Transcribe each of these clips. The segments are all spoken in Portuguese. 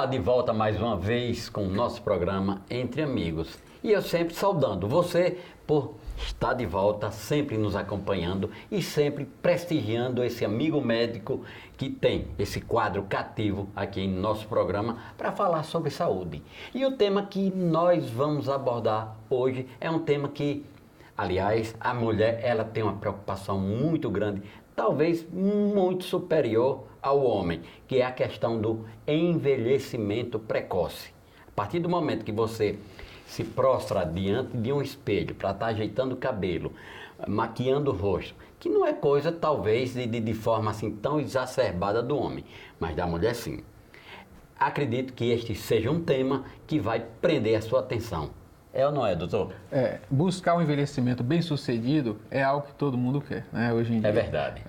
Olá, de volta mais uma vez com o nosso programa Entre Amigos. E eu sempre saudando você por estar de volta, sempre nos acompanhando e sempre prestigiando esse amigo médico que tem esse quadro cativo aqui em nosso programa para falar sobre saúde. E o tema que nós vamos abordar hoje é um tema que, aliás, a mulher ela tem uma preocupação muito grande, talvez muito superior ao homem, que é a questão do envelhecimento precoce. A partir do momento que você se prostra diante de um espelho para estar ajeitando o cabelo, maquiando o rosto, que não é coisa talvez de forma assim tão exacerbada do homem, mas da mulher sim. Acredito que este seja um tema que vai prender a sua atenção. É ou não é, doutor? Buscar um envelhecimento bem sucedido é algo que todo mundo quer, né, hoje em dia. É verdade.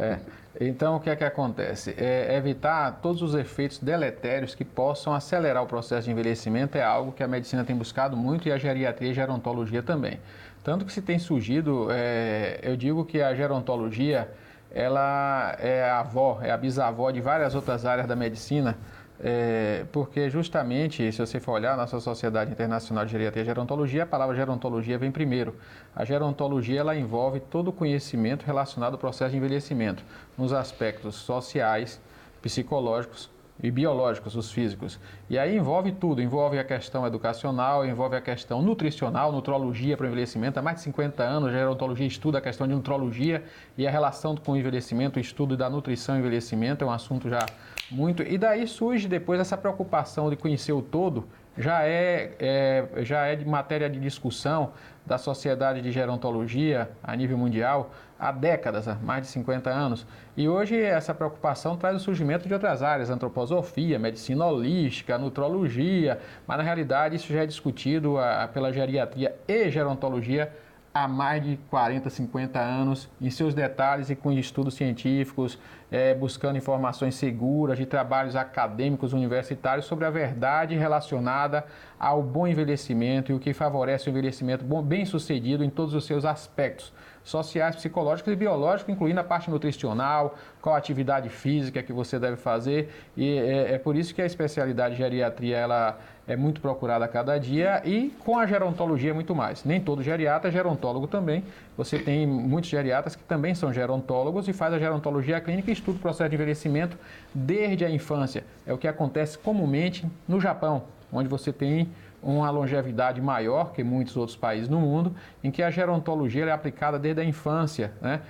Então, o que é que acontece? Evitar todos os efeitos deletérios que possam acelerar o processo de envelhecimento é algo que a medicina tem buscado muito e a geriatria e gerontologia também. Tanto que se tem surgido, eu digo que a gerontologia, ela é a avó, é a bisavó de várias outras áreas da medicina, porque justamente, se você for olhar na nossa Sociedade Internacional de Geriatria e Gerontologia, a palavra gerontologia vem primeiro. A gerontologia ela envolve todo o conhecimento relacionado ao processo de envelhecimento, nos aspectos sociais, psicológicos e biológicos, os físicos. E aí envolve tudo, envolve a questão educacional, envolve a questão nutricional, nutrologia para o envelhecimento. Há mais de 50 anos a gerontologia estuda a questão de nutrologia e a relação com o envelhecimento, o estudo da nutrição e envelhecimento é um assunto já muito... E daí surge depois essa preocupação de conhecer o todo, já é de matéria de discussão da Sociedade de Gerontologia a nível mundial há décadas, há mais de 50 anos. E hoje essa preocupação traz o surgimento de outras áreas, antroposofia, medicina holística, nutrologia, mas na realidade isso já é discutido pela geriatria e gerontologia há mais de 40, 50 anos, em seus detalhes e com estudos científicos, buscando informações seguras de trabalhos acadêmicos universitários sobre a verdade relacionada ao bom envelhecimento e o que favorece o envelhecimento bem sucedido em todos os seus aspectos, sociais, psicológicos e biológicos, incluindo a parte nutricional, qual a atividade física que você deve fazer. E é por isso que a especialidade de geriatria ela é muito procurada a cada dia e com a gerontologia muito mais. Nem todo geriatra é gerontólogo também. Você tem muitos geriatras que também são gerontólogos e faz a gerontologia clínica e estuda o processo de envelhecimento desde a infância. É o que acontece comumente no Japão, onde você tem uma longevidade maior que muitos outros países no mundo, em que a gerontologia é aplicada desde a infância, né,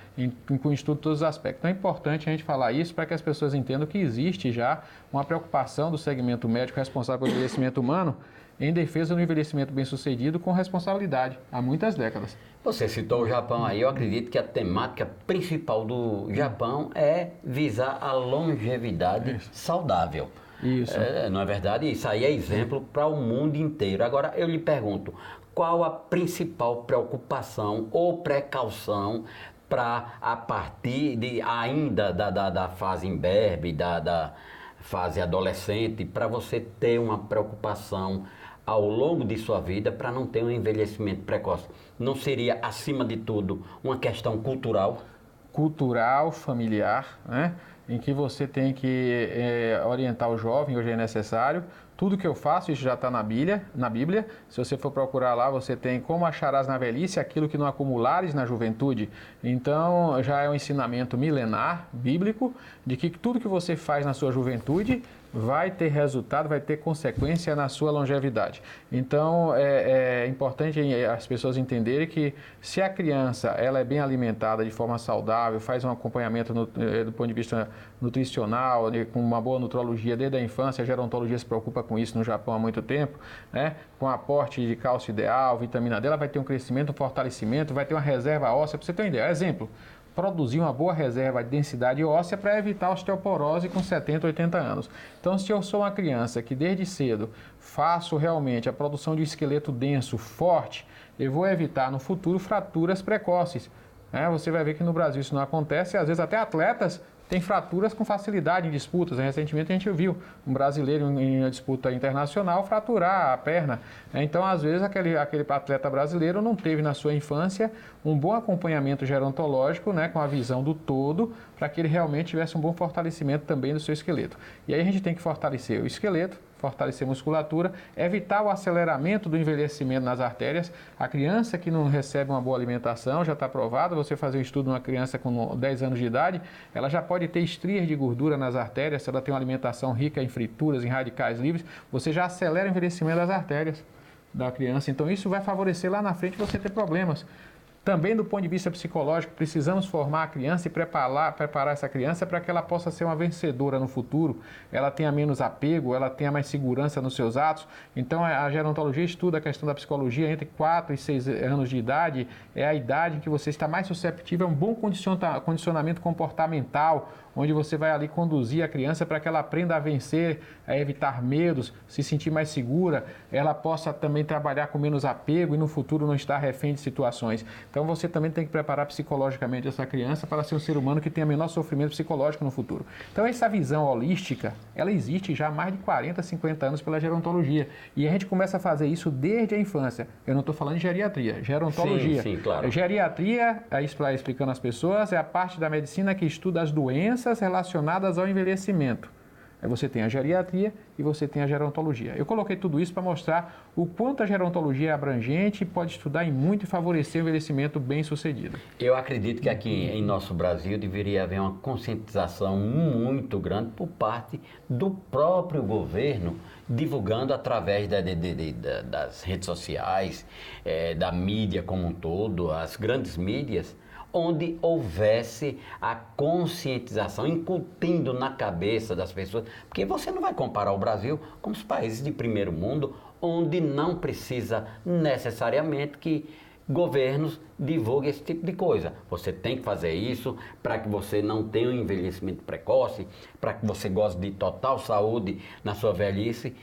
com estudo de todos os aspectos. Então é importante a gente falar isso para que as pessoas entendam que existe já uma preocupação do segmento médico responsável pelo envelhecimento humano em defesa do envelhecimento bem-sucedido com responsabilidade há muitas décadas. Você citou o Japão aí, eu acredito que a temática principal do Japão é visar a longevidade saudável. Isso. Não é verdade? Isso aí é exemplo para o mundo inteiro. Agora, eu lhe pergunto, qual a principal preocupação ou precaução para, a partir ainda da fase imberbe, da fase adolescente, para você ter uma preocupação ao longo de sua vida para não ter um envelhecimento precoce? Não seria, acima de tudo, uma questão cultural? Cultural, familiar, né? Em que você tem que orientar o jovem, hoje é necessário. Tudo que eu faço, isso já está na Bíblia. Se você for procurar lá, você tem como acharás na velhice aquilo que não acumulares na juventude. Então, já é um ensinamento milenar, bíblico, de que tudo que você faz na sua juventude vai ter resultado, vai ter consequência na sua longevidade. Então, é importante as pessoas entenderem que se a criança ela é bem alimentada de forma saudável, faz um acompanhamento do ponto de vista nutricional, com uma boa nutrologia desde a infância, a gerontologia se preocupa com isso no Japão há muito tempo, né? Com aporte de cálcio ideal, vitamina D, ela vai ter um crescimento, um fortalecimento, vai ter uma reserva óssea, para você ter uma ideia. Exemplo, produzir uma boa reserva de densidade óssea para evitar a osteoporose com 70, 80 anos. Então, se eu sou uma criança que desde cedo faço realmente a produção de um esqueleto denso, forte, eu vou evitar no futuro fraturas precoces. Você vai ver que no Brasil isso não acontece, e às vezes até atletas têm fraturas com facilidade em disputas. Recentemente a gente viu um brasileiro em uma disputa internacional fraturar a perna. Então, às vezes, aquele atleta brasileiro não teve na sua infância um bom acompanhamento gerontológico, né, com a visão do todo, para que ele realmente tivesse um bom fortalecimento também do seu esqueleto. E aí a gente tem que fortalecer o esqueleto, fortalecer a musculatura, evitar o aceleramento do envelhecimento nas artérias. A criança que não recebe uma boa alimentação, já está provado, você fazer um estudo numa criança com 10 anos de idade, ela já pode ter estrias de gordura nas artérias, se ela tem uma alimentação rica em frituras, em radicais livres, você já acelera o envelhecimento das artérias da criança. Então isso vai favorecer lá na frente você ter problemas. Também do ponto de vista psicológico, precisamos formar a criança e preparar essa criança para que ela possa ser uma vencedora no futuro, ela tenha menos apego, ela tenha mais segurança nos seus atos. Então a gerontologia estuda a questão da psicologia entre 4 e 6 anos de idade, é a idade em que você está mais susceptível a um bom condicionamento comportamental, onde você vai ali conduzir a criança para que ela aprenda a vencer, a evitar medos, se sentir mais segura, ela possa também trabalhar com menos apego e no futuro não estar refém de situações. Então você também tem que preparar psicologicamente essa criança para ser um ser humano que tenha menor sofrimento psicológico no futuro. Então essa visão holística, ela existe já há mais de 40, 50 anos pela gerontologia. E a gente começa a fazer isso desde a infância. Eu não estou falando de geriatria, gerontologia. Sim, claro. Geriatria, explicando às pessoas, é a parte da medicina que estuda as doenças relacionadas ao envelhecimento. Aí você tem a geriatria e você tem a gerontologia. Eu coloquei tudo isso para mostrar o quanto a gerontologia é abrangente e pode estudar em muito e favorecer o envelhecimento bem sucedido. Eu acredito que aqui em nosso Brasil deveria haver uma conscientização muito grande por parte do próprio governo, divulgando através das redes sociais, da mídia como um todo, as grandes mídias, onde houvesse a conscientização, incutindo na cabeça das pessoas, porque você não vai comparar o Brasil com os países de primeiro mundo, onde não precisa necessariamente que governos divulguem esse tipo de coisa. Você tem que fazer isso para que você não tenha um envelhecimento precoce, para que você goze de total saúde na sua velhice.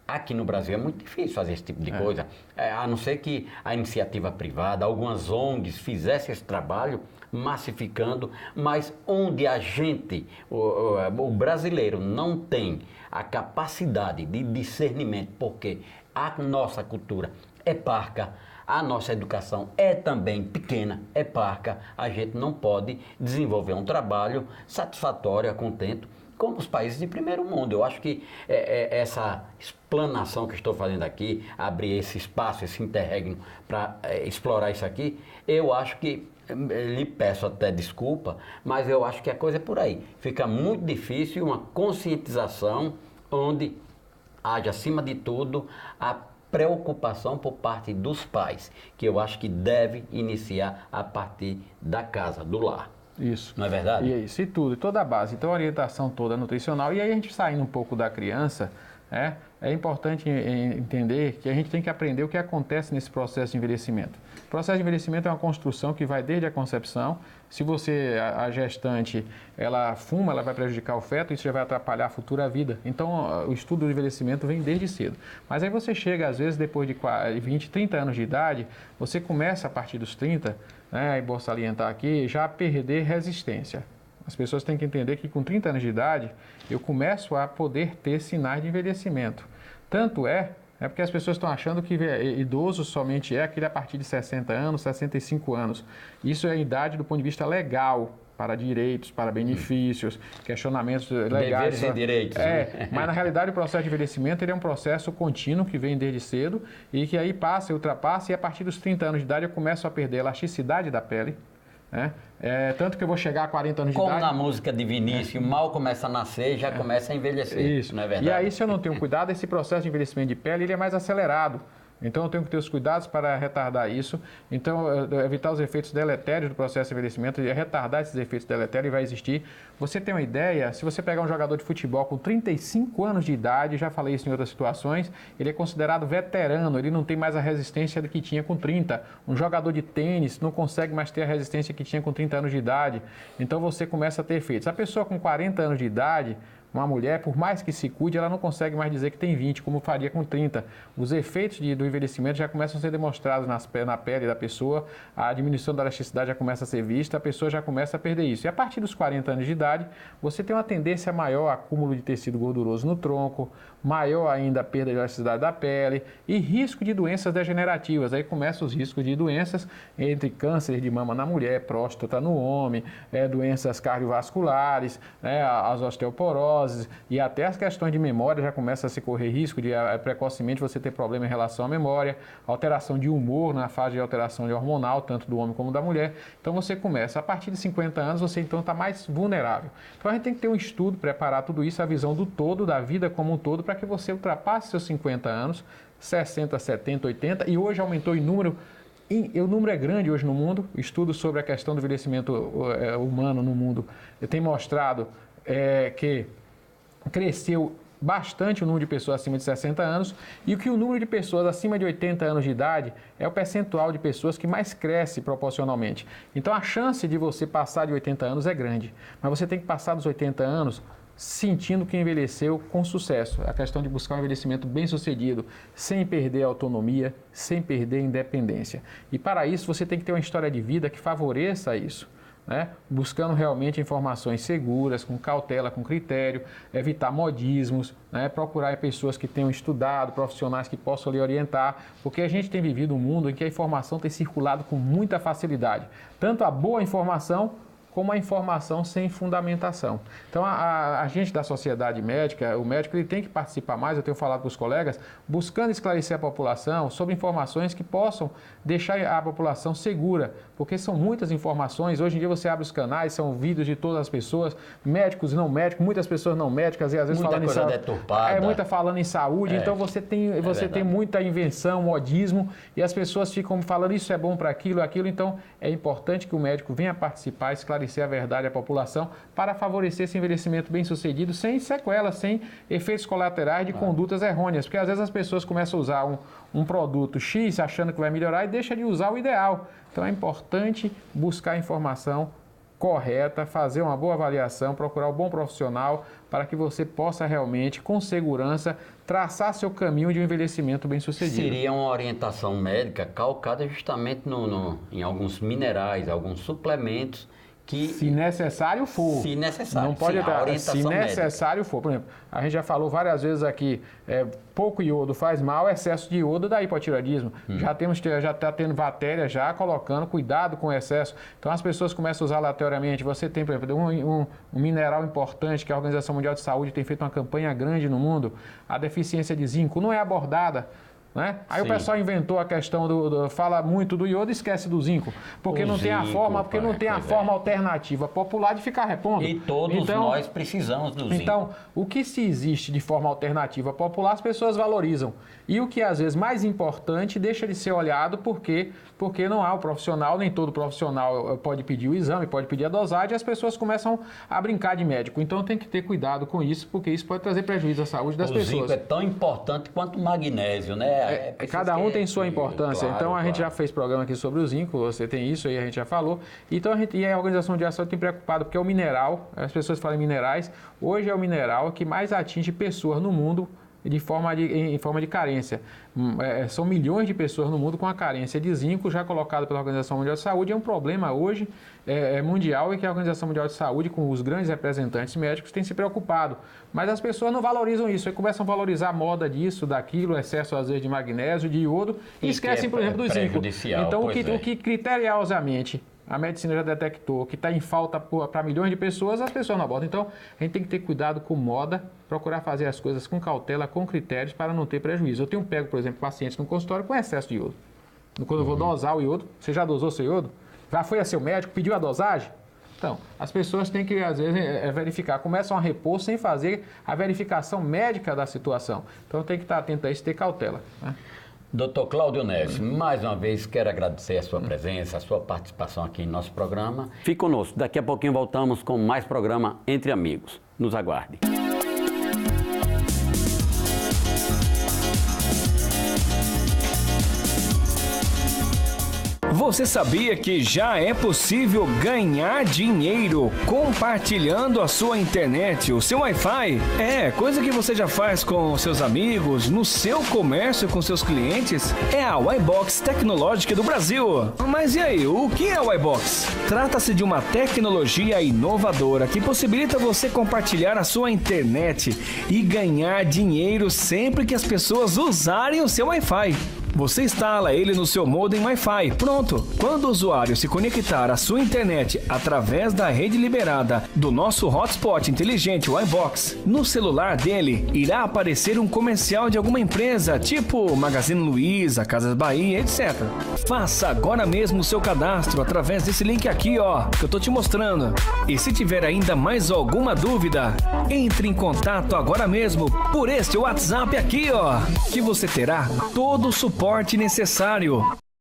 Aqui no Brasil é muito difícil fazer esse tipo de coisa, a não ser que a iniciativa privada, algumas ONGs fizessem esse trabalho massificando, mas onde a gente, o brasileiro não tem a capacidade de discernimento, porque a nossa cultura é parca, a nossa educação é também pequena, é parca, a gente não pode desenvolver um trabalho satisfatório, a contento, como os países de primeiro mundo. Eu acho que essa explanação que estou fazendo aqui, abrir esse espaço, esse interregno para explorar isso aqui, eu acho que, lhe peço até desculpa, mas eu acho que a coisa é por aí. Fica muito difícil uma conscientização onde haja, acima de tudo, a preocupação por parte dos pais, que eu acho que deve iniciar a partir da casa, do lar. Isso. Não é verdade? E isso, e tudo, e toda a base. Então, a orientação toda nutricional. E aí, a gente saindo um pouco da criança, é importante entender que a gente tem que aprender o que acontece nesse processo de envelhecimento. O processo de envelhecimento é uma construção que vai desde a concepção. Se você, a gestante, ela fuma, ela vai prejudicar o feto, isso já vai atrapalhar a futura vida. Então, o estudo do envelhecimento vem desde cedo. Mas aí você chega, às vezes, depois de 20, 30 anos de idade, você começa, a partir dos 30, e vou salientar aqui, já a perder resistência. As pessoas têm que entender que com 30 anos de idade, eu começo a poder ter sinais de envelhecimento. Tanto é porque as pessoas estão achando que idoso somente é aquele a partir de 60 anos, 65 anos. Isso é a idade do ponto de vista legal, para direitos, para benefícios, questionamentos legais. Deveres e direitos. Mas na realidade o processo de envelhecimento ele é um processo contínuo que vem desde cedo e que aí passa e ultrapassa, e a partir dos 30 anos de idade eu começo a perder a elasticidade da pele. Tanto que eu vou chegar a 40 anos de idade... Como na música de Vinícius, mal começa a nascer, já começa a envelhecer. Isso. Não é verdade? E aí, se eu não tenho cuidado, esse processo de envelhecimento de pele ele é mais acelerado. Então, eu tenho que ter os cuidados para retardar isso. Então, evitar os efeitos deletérios do processo de envelhecimento e retardar esses efeitos deletérios vai existir. Você tem uma ideia, se você pegar um jogador de futebol com 35 anos de idade, já falei isso em outras situações, ele é considerado veterano, ele não tem mais a resistência que tinha com 30. Um jogador de tênis não consegue mais ter a resistência que tinha com 30 anos de idade. Então, você começa a ter efeitos. A pessoa com 40 anos de idade... Uma mulher, por mais que se cuide, ela não consegue mais dizer que tem 20, como faria com 30. Os efeitos do envelhecimento já começam a ser demonstrados na pele da pessoa, a diminuição da elasticidade já começa a ser vista, a pessoa já começa a perder isso. E a partir dos 40 anos de idade, você tem uma tendência maior a acúmulo de tecido gorduroso no tronco, maior ainda a perda de elasticidade da pele e risco de doenças degenerativas. Aí começam os riscos de doenças entre câncer de mama na mulher, próstata no homem, doenças cardiovasculares, as osteoporose, neuroses e até as questões de memória já começam a se correr risco de precocemente você ter problema em relação à memória, alteração de humor na fase de alteração hormonal, tanto do homem como da mulher. Então você começa, a partir de 50 anos, você então está mais vulnerável. Então a gente tem que ter um estudo, preparar tudo isso, a visão do todo, da vida como um todo, para que você ultrapasse seus 50 anos, 60, 70, 80, e hoje aumentou em número. E o número é grande hoje no mundo. Estudos sobre a questão do envelhecimento humano no mundo tem mostrado que cresceu bastante o número de pessoas acima de 60 anos e que o número de pessoas acima de 80 anos de idade é o percentual de pessoas que mais cresce proporcionalmente. Então a chance de você passar de 80 anos é grande, mas você tem que passar dos 80 anos sentindo que envelheceu com sucesso. A questão de buscar um envelhecimento bem sucedido, sem perder a autonomia, sem perder a independência. E para isso você tem que ter uma história de vida que favoreça isso, né? Buscando realmente informações seguras, com cautela, com critério, evitar modismos, né? Procurar pessoas que tenham estudado, profissionais que possam lhe orientar, porque a gente tem vivido um mundo em que a informação tem circulado com muita facilidade, tanto a boa informação como a informação sem fundamentação. Então, a gente da sociedade médica, o médico, ele tem que participar mais, eu tenho falado com os colegas, buscando esclarecer a população sobre informações que possam deixar a população segura, porque são muitas informações. Hoje em dia você abre os canais, são vídeos de todas as pessoas, médicos e não médicos, muitas pessoas não médicas, e às vezes muita falando coisa em saúde. deturpada. Muita falando em saúde, então você tem muita invenção, modismo, e as pessoas ficam falando isso é bom para aquilo, então é importante que o médico venha participar, esclarecer a verdade à população para favorecer esse envelhecimento bem sucedido, sem sequelas, sem efeitos colaterais de condutas errôneas, porque às vezes as pessoas começam a usar um produto X achando que vai melhorar e deixa de usar o ideal. Então é importante buscar a informação correta, fazer uma boa avaliação, procurar um bom profissional para que você possa realmente, com segurança, traçar seu caminho de um envelhecimento bem sucedido. Seria uma orientação médica calcada justamente em alguns minerais, alguns suplementos que... Se necessário for. Se necessário, não pode sim, se necessário for. Por exemplo, a gente já falou várias vezes aqui, pouco iodo faz mal, excesso de iodo dá hipotireoidismo. Já está tendo matéria já colocando cuidado com o excesso. Então as pessoas começam a usar aleatoriamente. Você tem, por exemplo, um mineral importante que a Organização Mundial de Saúde tem feito uma campanha grande no mundo, a deficiência de zinco não é abordada. Né? Aí Sim. O pessoal inventou a questão fala muito do iodo e esquece do zinco, porque não tem a forma alternativa popular de ficar repondo. E todos nós precisamos do zinco. Então, o que se existe de forma alternativa popular, as pessoas valorizam. E o que às vezes mais importante deixa de ser olhado porque não há o profissional, nem todo profissional pode pedir o exame, pode pedir a dosagem, e as pessoas começam a brincar de médico. Então tem que ter cuidado com isso, porque isso pode trazer prejuízo à saúde das pessoas. O zinco é tão importante quanto o magnésio, né? Cada um tem sua importância. Claro, então a gente já fez programa aqui sobre o zinco, você tem isso aí, a gente já falou. Então e a Organização Mundial de Saúde tem preocupado, porque é o mineral, as pessoas falam em minerais, hoje é o mineral que mais atinge pessoas no mundo em forma de carência. São milhões de pessoas no mundo com a carência de zinco, já colocado pela Organização Mundial de Saúde. É um problema hoje mundial e que a Organização Mundial de Saúde, com os grandes representantes médicos, tem se preocupado. Mas as pessoas não valorizam isso, aí começam a valorizar a moda disso, daquilo, excesso às vezes de magnésio, de iodo, e esquecem, por exemplo, do zinco. Então o que criteriosamente a medicina já detectou que está em falta para milhões de pessoas, as pessoas não abordam. Então, a gente tem que ter cuidado com moda, procurar fazer as coisas com cautela, com critérios, para não ter prejuízo. Eu pego, por exemplo, pacientes no consultório com excesso de iodo. Quando eu vou dosar o iodo, você já dosou seu iodo? Já foi a seu médico, pediu a dosagem? Então, as pessoas têm que, às vezes, verificar, começam a repor sem fazer a verificação médica da situação. Então, tem que estar atento a isso e ter cautela, né? Dr. Cláudio Neves, mais uma vez quero agradecer a sua presença, a sua participação aqui em nosso programa. Fique conosco, daqui a pouquinho voltamos com mais programa Entre Amigos. Nos aguarde. Você sabia que já é possível ganhar dinheiro compartilhando a sua internet, o seu Wi-Fi? Coisa que você já faz com seus amigos, no seu comércio com seus clientes, é a WiBox Tecnológica do Brasil. Mas e aí, o que é a WiBox? Trata-se de uma tecnologia inovadora que possibilita você compartilhar a sua internet e ganhar dinheiro sempre que as pessoas usarem o seu Wi-Fi. Você instala ele no seu modem Wi-Fi. Pronto! Quando o usuário se conectar à sua internet através da rede liberada do nosso hotspot inteligente Wi-Box, no celular dele irá aparecer um comercial de alguma empresa, tipo Magazine Luiza, Casas Bahia, etc. Faça agora mesmo o seu cadastro através desse link aqui, ó, que eu tô te mostrando. E se tiver ainda mais alguma dúvida, entre em contato agora mesmo por este WhatsApp aqui, ó, que você terá todo o suporte necessário.